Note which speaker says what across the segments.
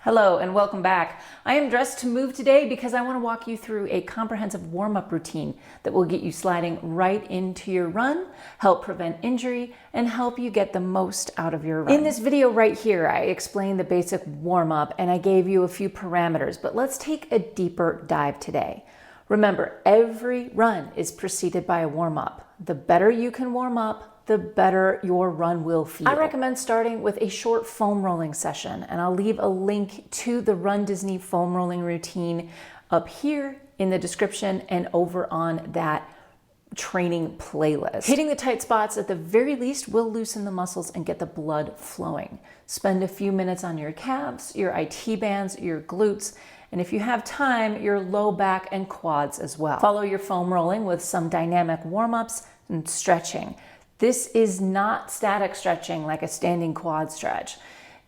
Speaker 1: Hello and welcome back. I am dressed to move today because I want to walk you through a comprehensive warm-up routine that will get you sliding right into your run, help prevent injury, and help you get the most out of your run. In this video right here, I explained the basic warm-up and I gave you a few parameters, but let's take a deeper dive today. Remember, every run is preceded by a warm-up. The better you can warm up, the better your run will feel. I recommend starting with a short foam rolling session, and I'll leave a link to the Run Disney foam rolling routine up here in the description and over on that training playlist. Hitting the tight spots at the very least will loosen the muscles and get the blood flowing. Spend a few minutes on your calves, your IT bands, your glutes, and if you have time, your low back and quads as well. Follow your foam rolling with some dynamic warm-ups and stretching. This is not static stretching like a standing quad stretch.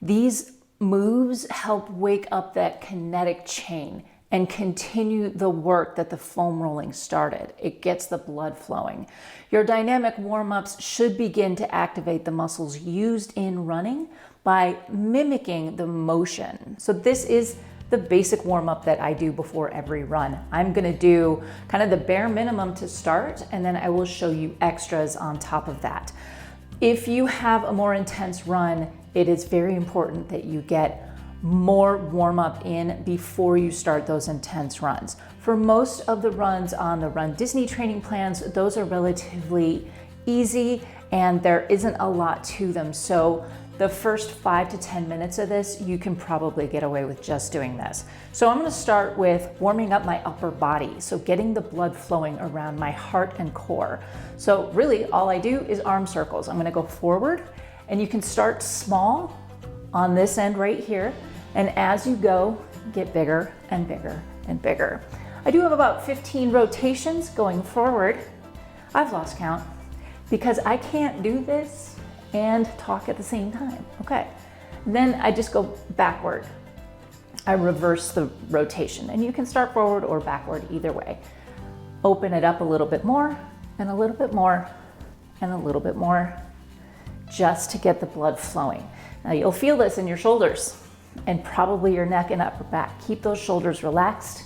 Speaker 1: These moves help wake up that kinetic chain and continue the work that the foam rolling started. It gets the blood flowing. Your dynamic warm-ups should begin to activate the muscles used in running by mimicking the motion. So this is the basic warm-up that I do before every run. I'm gonna do kind of the bare minimum to start, and then I will show you extras on top of that. If you have a more intense run, it is very important that you get more warm-up in before you start those intense runs. For most of the runs on the Run Disney training plans, those are relatively easy and there isn't a lot to them. So the first 5 to 10 minutes of this, you can probably get away with just doing this. So I'm gonna start with warming up my upper body. So getting the blood flowing around my heart and core. So really all I do is arm circles. I'm gonna go forward, and you can start small on this end right here. And as you go, get bigger and bigger and bigger. I do have about 15 rotations going forward. I've lost count because I can't do this and talk at the same time. Okay, then I just go backward. I reverse the rotation, and you can start forward or backward either way. Open it up a little bit more and a little bit more and a little bit more just to get the blood flowing. Now you'll feel this in your shoulders and probably your neck and upper back. Keep those shoulders relaxed,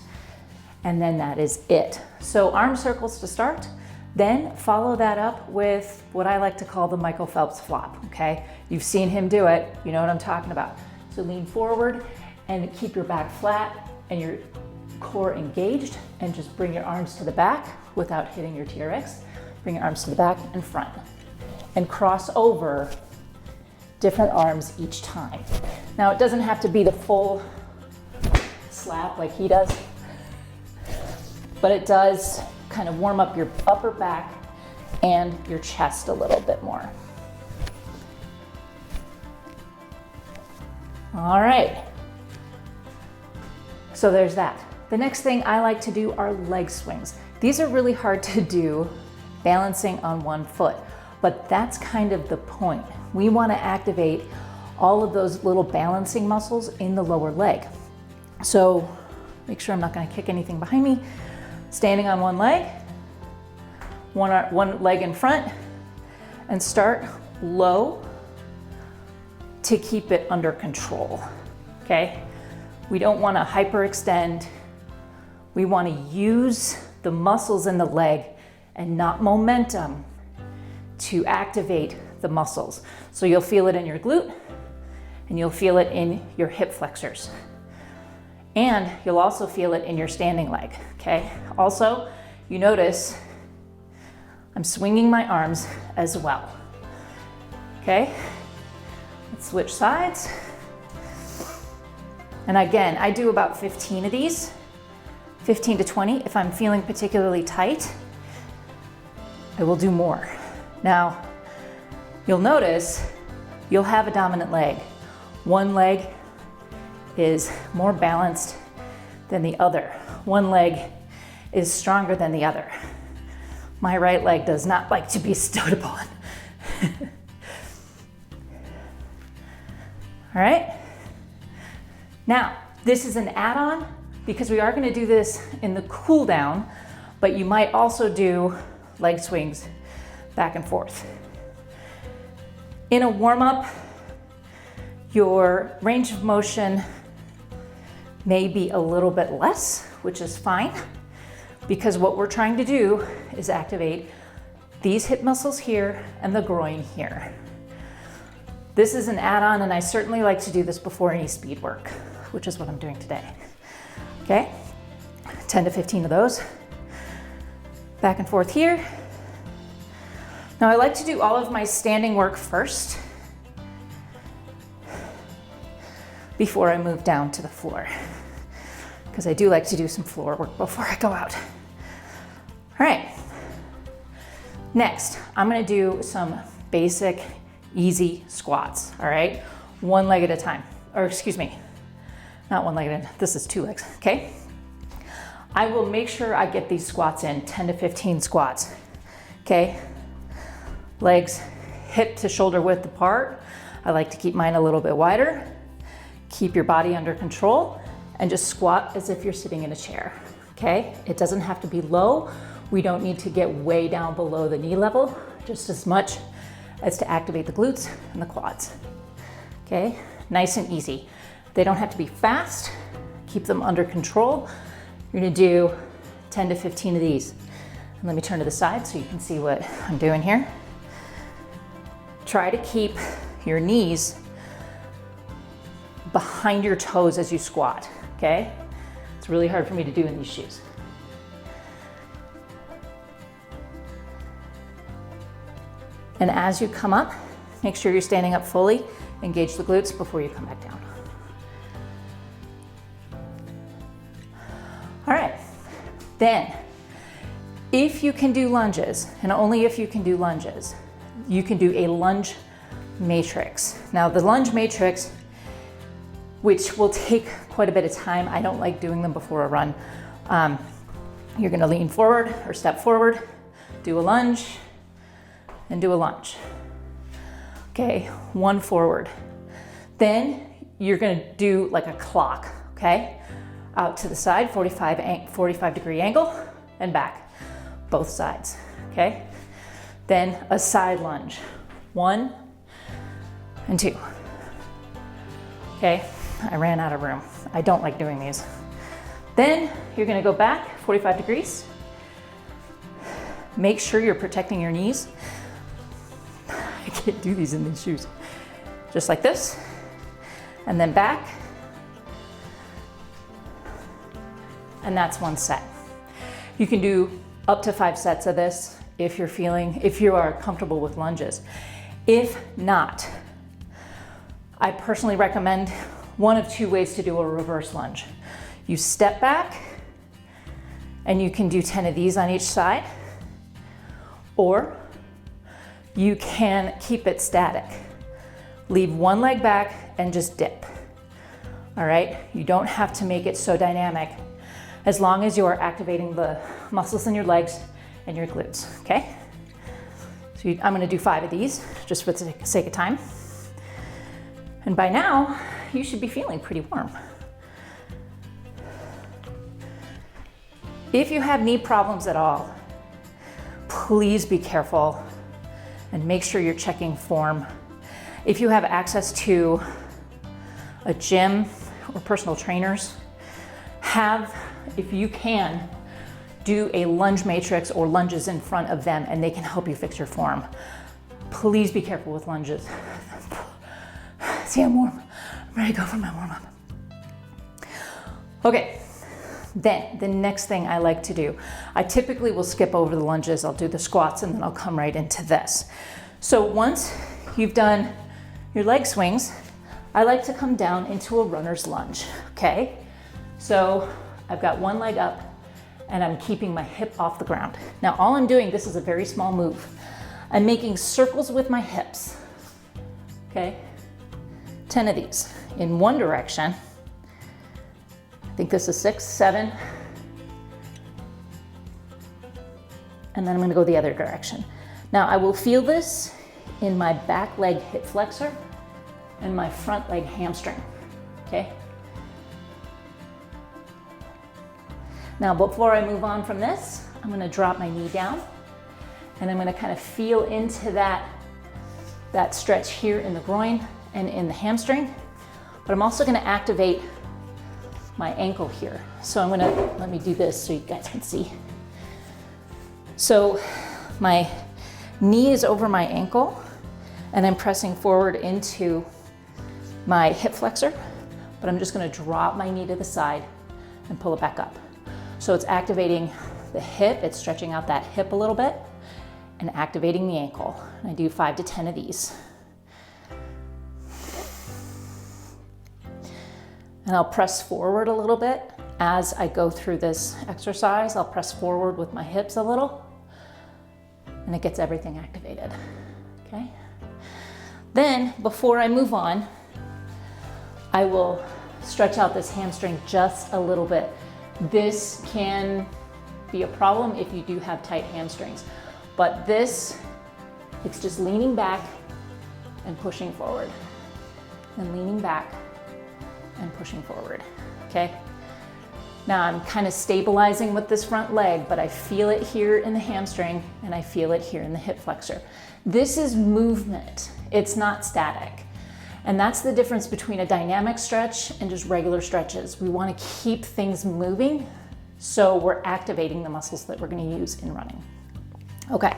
Speaker 1: and then that is it. So arm circles to start. Then follow that up with what I like to call the Michael Phelps flop, okay? You've seen him do it, you know what I'm talking about. So lean forward and keep your back flat and your core engaged, and just bring your arms to the back without hitting your TRX. Bring your arms to the back and front. And cross over different arms each time. Now it doesn't have to be the full slap like he does, but it does kind of warm up your upper back and your chest a little bit more. All right, so there's that. The next thing I like to do are leg swings. These are really hard to do balancing on one foot, but that's kind of the point. We want to activate all of those little balancing muscles in the lower leg. So make sure I'm not going to kick anything behind me. Standing on one leg, one leg in front, and start low to keep it under control, okay? We don't want to hyperextend. We want to use the muscles in the leg and not momentum to activate the muscles. So you'll feel it in your glute, and you'll feel it in your hip flexors. And you'll also feel it in your standing leg, okay? Also, you notice I'm swinging my arms as well, okay? Let's switch sides. And again, I do about 15 of these, 15 to 20. If I'm feeling particularly tight, I will do more. Now, you'll notice you'll have a dominant leg. One leg is more balanced than the other. One leg is stronger than the other. My right leg does not like to be stood upon. All right. Now, this is an add-on because we are going to do this in the cool down, but you might also do leg swings back and forth. In a warm-up, your range of motion may be a little bit less, which is fine, because what we're trying to do is activate these hip muscles here and the groin here. This is an add-on, and I certainly like to do this before any speed work, which is what I'm doing today. Okay, 10 to 15 of those. Back and forth here. Now I like to do all of my standing work first before I move down to the floor, because I do like to do some floor work before I go out. All right, next I'm gonna do some basic easy squats, all right? One leg at a time, or excuse me, not one leg at a time, this is 2 legs, okay? I will make sure I get these squats in, 10 to 15 squats, okay? Legs hip to shoulder width apart. I like to keep mine a little bit wider. Keep your body under control and just squat as if you're sitting in a chair, okay? It doesn't have to be low. We don't need to get way down below the knee level, just as much as to activate the glutes and the quads, okay? Nice and easy. They don't have to be fast. Keep them under control. You're gonna do 10 to 15 of these. And let me turn to the side so you can see what I'm doing here. Try to keep your knees behind your toes as you squat, okay? It's really hard for me to do in these shoes. And as you come up, make sure you're standing up fully, engage the glutes before you come back down. All right, then, if you can do lunges, and only if you can do lunges, you can do a lunge matrix. Now the lunge matrix, which will take quite a bit of time, I don't like doing them before a run. You're gonna lean forward or step forward, do a lunge, and do a lunge. Okay, one forward. Then you're gonna do like a clock, okay? Out to the side, 45 degree angle, and back, both sides, okay? Then a side lunge, 1 and 2. Okay, I ran out of room. I don't like doing these. Then you're gonna go back 45 degrees. Make sure you're protecting your knees. I can't do these in these shoes. Just like this, and then back. And that's one set. You can do up to 5 sets of this if you are comfortable with lunges. If not, I personally recommend one of 2 ways to do a reverse lunge. You step back and you can do 10 of these on each side, or you can keep it static. Leave one leg back and just dip. All right, you don't have to make it so dynamic, as long as you're activating the muscles in your legs and your glutes, okay? So I'm gonna do 5 of these, just for the sake of time. And by now, you should be feeling pretty warm. If you have knee problems at all, please be careful and make sure you're checking form. If you have access to a gym or personal trainers, if you can, do a lunge matrix or lunges in front of them, and they can help you fix your form. Please be careful with lunges. See, I'm warm. I'm ready to go for my warm up. Okay, then the next thing I like to do, I typically will skip over the lunges. I'll do the squats and then I'll come right into this. So once you've done your leg swings, I like to come down into a runner's lunge, okay? So I've got one leg up and I'm keeping my hip off the ground. Now all I'm doing, this is a very small move. I'm making circles with my hips, okay? 10 of these in one direction. I think this is 6, 7. And then I'm gonna go the other direction. Now I will feel this in my back leg hip flexor and my front leg hamstring, okay? Now before I move on from this, I'm gonna drop my knee down and I'm gonna kind of feel into that stretch here in the groin and in the hamstring. But I'm also gonna activate my ankle here. So I'm gonna, let me do this so you guys can see. So my knee is over my ankle and I'm pressing forward into my hip flexor, but I'm just gonna drop my knee to the side and pull it back up. So it's activating the hip, it's stretching out that hip a little bit and activating the ankle. And I do 5 to 10 of these. And I'll press forward a little bit as I go through this exercise. I'll press forward with my hips a little and it gets everything activated, okay? Then before I move on, I will stretch out this hamstring just a little bit. This can be a problem if you do have tight hamstrings, but this, it's just leaning back and pushing forward and leaning back and pushing forward, okay? Now I'm kind of stabilizing with this front leg, but I feel it here in the hamstring and I feel it here in the hip flexor. This is movement, it's not static. And that's the difference between a dynamic stretch and just regular stretches. We want to keep things moving, so we're activating the muscles that we're going to use in running. Okay,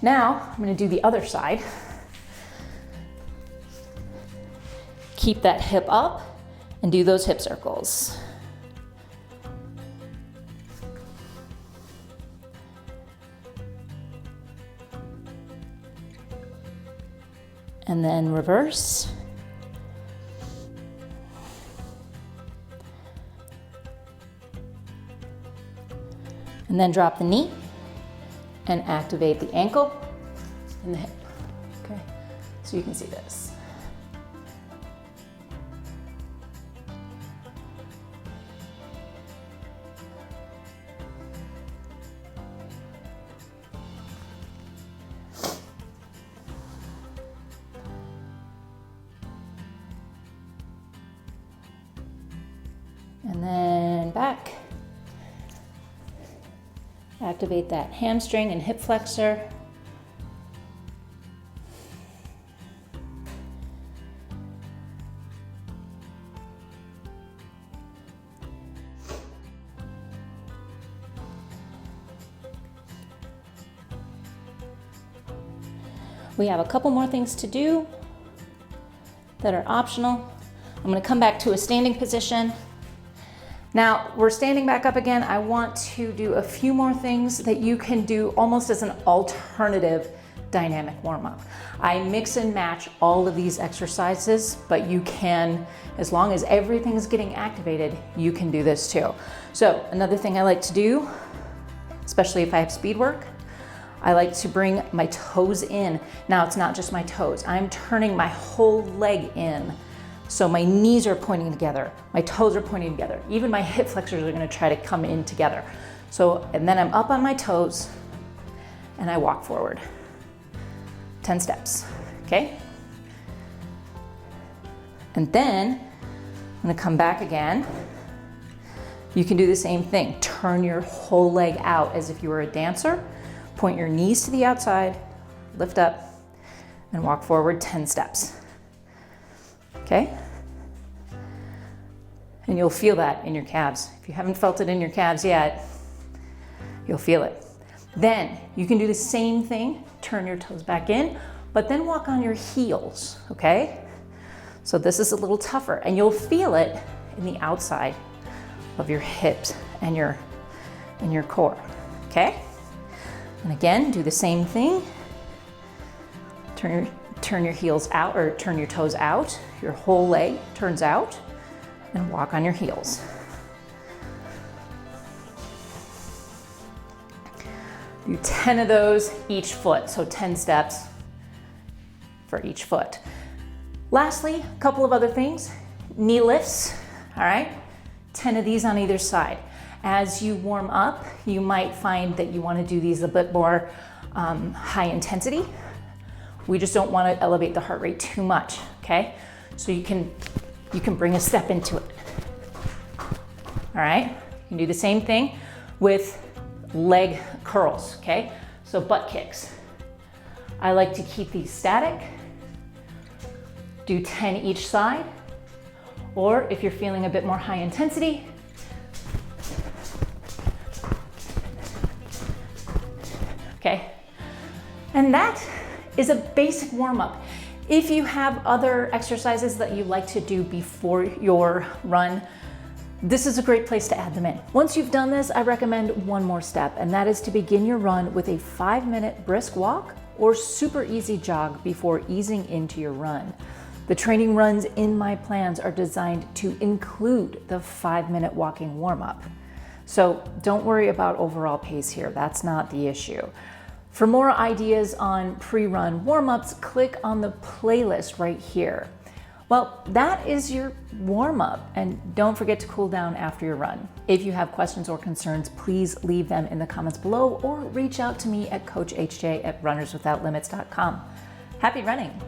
Speaker 1: now I'm going to do the other side. Keep that hip up and do those hip circles. And then reverse. And then drop the knee and activate the ankle and the hip. Okay, so you can see this. And then back. Activate that hamstring and hip flexor. We have a couple more things to do that are optional. I'm going to come back to a standing position. Now we're standing back up again. I want to do a few more things that you can do almost as an alternative dynamic warm-up. I mix and match all of these exercises, but you can, as long as everything's getting activated, you can do this too. So another thing I like to do, especially if I have speed work, I like to bring my toes in. Now it's not just my toes, I'm turning my whole leg in. So my knees are pointing together, my toes are pointing together, even my hip flexors are gonna try to come in together. So, and then I'm up on my toes and I walk forward. 10 steps, okay? And then I'm gonna come back again. You can do the same thing. Turn your whole leg out as if you were a dancer. Point your knees to the outside, lift up, and walk forward 10 steps. Okay? And you'll feel that in your calves. If you haven't felt it in your calves yet, you'll feel it. Then you can do the same thing, turn your toes back in, but then walk on your heels, okay? So this is a little tougher, and you'll feel it in the outside of your hips and your core, okay? And again, do the same thing. Turn your heels out, or turn your toes out. Your whole leg turns out, and walk on your heels. Do 10 of those each foot, so 10 steps for each foot. Lastly, a couple of other things. Knee lifts, all right? 10 of these on either side. As you warm up, you might find that you want to do these a bit more high intensity. We just don't want to elevate the heart rate too much, okay? So you can bring a step into it. All right? You can do the same thing with leg curls, okay? So butt kicks. I like to keep these static. Do 10 each side, Or if you're feeling a bit more high intensity, okay? And that is a basic warm-up. If you have other exercises that you like to do before your run, this is a great place to add them in. Once you've done this, I recommend one more step, and that is to begin your run with a 5-minute brisk walk or super easy jog before easing into your run. The training runs in my plans are designed to include the 5-minute walking warm-up. So don't worry about overall pace here, that's not the issue. For more ideas on pre-run warm-ups, click on the playlist right here. Well, that is your warm-up, and don't forget to cool down after your run. If you have questions or concerns, please leave them in the comments below or reach out to me at coachhj@runnerswithoutlimits.com. Happy running!